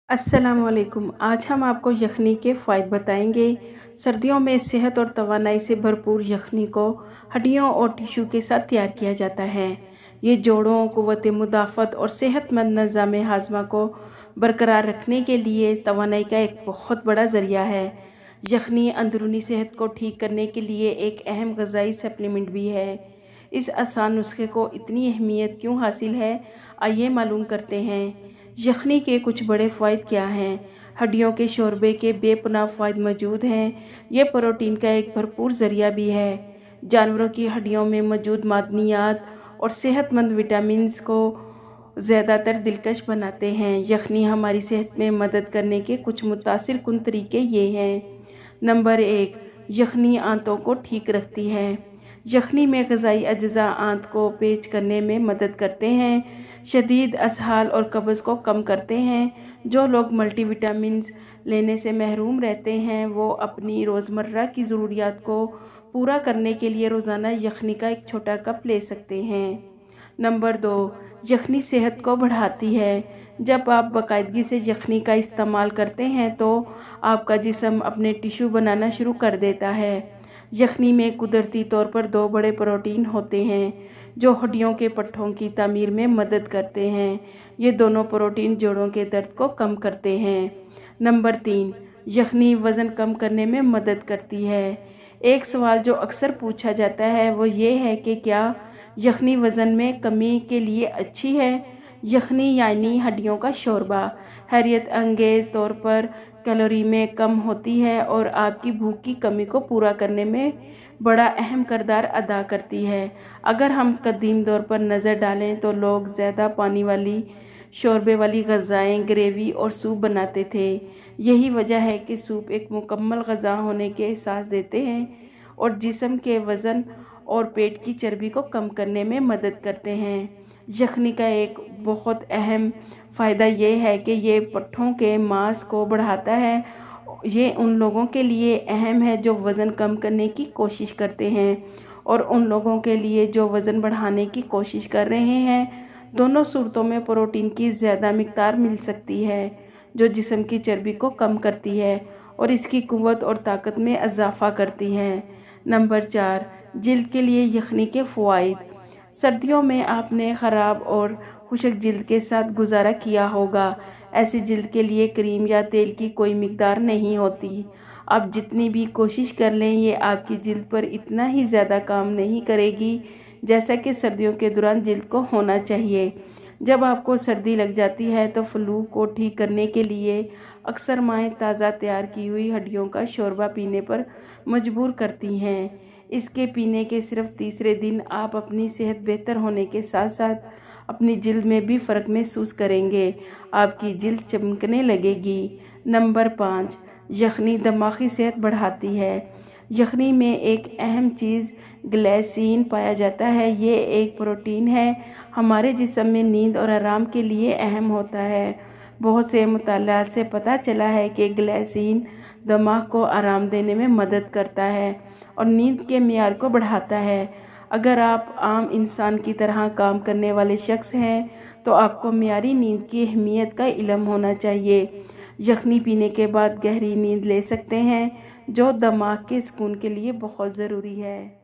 अस्सलाम वालेकुम। आज हम आपको यखनी के फ़ायदे बताएंगे। सर्दियों में सेहत और तवानाई से भरपूर यखनी को हड्डियों और टिश्यू के साथ तैयार किया जाता है। ये जोड़ों, क़ुव्वत मुदाफ़त और सेहतमंद निज़ाम हाज़मा को बरकरार रखने के लिए तवानाई का एक बहुत बड़ा ज़रिया है। यखनी अंदरूनी सेहत को ठीक करने के लिए एक अहम ग़िज़ाई सप्लीमेंट भी है। इस आसान नुस्खे को इतनी अहमियत क्यों हासिल है, आइए मालूम करते हैं। यखनी के कुछ बड़े फ़ायदे क्या हैं? हड्डियों के शोरबे के बेपनाह फ़ायदे मौजूद हैं। ये प्रोटीन का एक भरपूर ज़रिया भी है। जानवरों की हड्डियों में मौजूद मादनियात और सेहतमंद विटामिन्स को ज़्यादातर दिलकश बनाते हैं। यखनी हमारी सेहत में मदद करने के कुछ मुतासिर कुन तरीके ये हैं। नंबर 1, यखनी आंतों को ठीक रखती है। यखनी में ग़िज़ाई अज्जा आंत को पेच करने में मदद करते हैं, शदीद असहाल और कब्ज़ को कम करते हैं। जो लोग मल्टीविटामिन्स लेने से महरूम रहते हैं वो अपनी रोज़मर्रा की ज़रूरियात को पूरा करने के लिए रोज़ाना यखनी का एक छोटा कप ले सकते हैं। नंबर 2, यखनी सेहत को बढ़ाती है। जब आप बाकायदगी से यखनी का इस्तेमाल करते हैं तो आपका जिस्म अपने टिश्यू बनाना शुरू कर देता है। यखनी में कुदरती तौर पर 2 बड़े प्रोटीन होते हैं जो हड्डियों के पट्टों की तामीर में मदद करते हैं। ये दोनों प्रोटीन जोड़ों के दर्द को कम करते हैं। नंबर 3, यखनी वज़न कम करने में मदद करती है। एक सवाल जो अक्सर पूछा जाता है वो ये है कि क्या यखनी वज़न में कमी के लिए अच्छी है? यखनी यानी हड्डियों का शोरबा हैरियत अंगेज़ तौर पर कैलोरी में कम होती है और आपकी भूख की कमी को पूरा करने में बड़ा अहम किरदार अदा करती है। अगर हम कदीम दौर पर नज़र डालें तो लोग ज़्यादा पानी वाली शोरबे वाली ग़िज़ाएँ, ग्रेवी और सूप बनाते थे। यही वजह है कि सूप एक मुकम्मल ग़िज़ा होने के एहसास देते हैं और जिस्म के वज़न और पेट की चर्बी को कम करने में मदद करते हैं। यखनी का एक बहुत अहम फ़ायदा ये है कि ये पट्ठों के मांस को बढ़ाता है। ये उन लोगों के लिए अहम है जो वज़न कम करने की कोशिश करते हैं और उन लोगों के लिए जो वज़न बढ़ाने की कोशिश कर रहे हैं। दोनों सूरतों में प्रोटीन की ज़्यादा मिक़दार मिल सकती है जो जिस्म की चर्बी को कम करती है और इसकी क़ुव्वत और ताकत में इजाफ़ा करती है। नंबर 4, जिल्द के लिए यखनी के फ़वाइद। सर्दियों में आपने ख़राब और खुश्क जिल्द के साथ गुजारा किया होगा। ऐसी जिल्द के लिए क्रीम या तेल की कोई मिक़दार नहीं होती। आप जितनी भी कोशिश कर लें ये आपकी जिल्द पर इतना ही ज़्यादा काम नहीं करेगी जैसा कि सर्दियों के दौरान जिल्द को होना चाहिए। जब आपको सर्दी लग जाती है तो फ्लू को ठीक करने के लिए अक्सर माएँ ताज़ा तैयार की हुई हड्डियों का शोरबा पीने पर मजबूर करती हैं। इसके पीने के सिर्फ तीसरे दिन आप अपनी सेहत बेहतर होने के साथ साथ अपनी जिल्द में भी फ़र्क महसूस करेंगे। आपकी जिल्द चमकने लगेगी। नंबर 5, यखनी दिमागी सेहत बढ़ाती है। यखनी में एक अहम चीज़ ग्लाइसिन पाया जाता है। ये एक प्रोटीन है हमारे जिस्म में नींद और आराम के लिए अहम होता है। बहुत से मुतालात से पता चला है कि ग्लाइसिन दिमाग को आराम देने में मदद करता है और नींद के मेयार को बढ़ाता है। अगर आप आम इंसान की तरह काम करने वाले शख्स हैं तो आपको मियारी नींद की अहमियत का इल्म होना चाहिए। यखनी पीने के बाद गहरी नींद ले सकते हैं जो दिमाग के सुकून के लिए बहुत ज़रूरी है।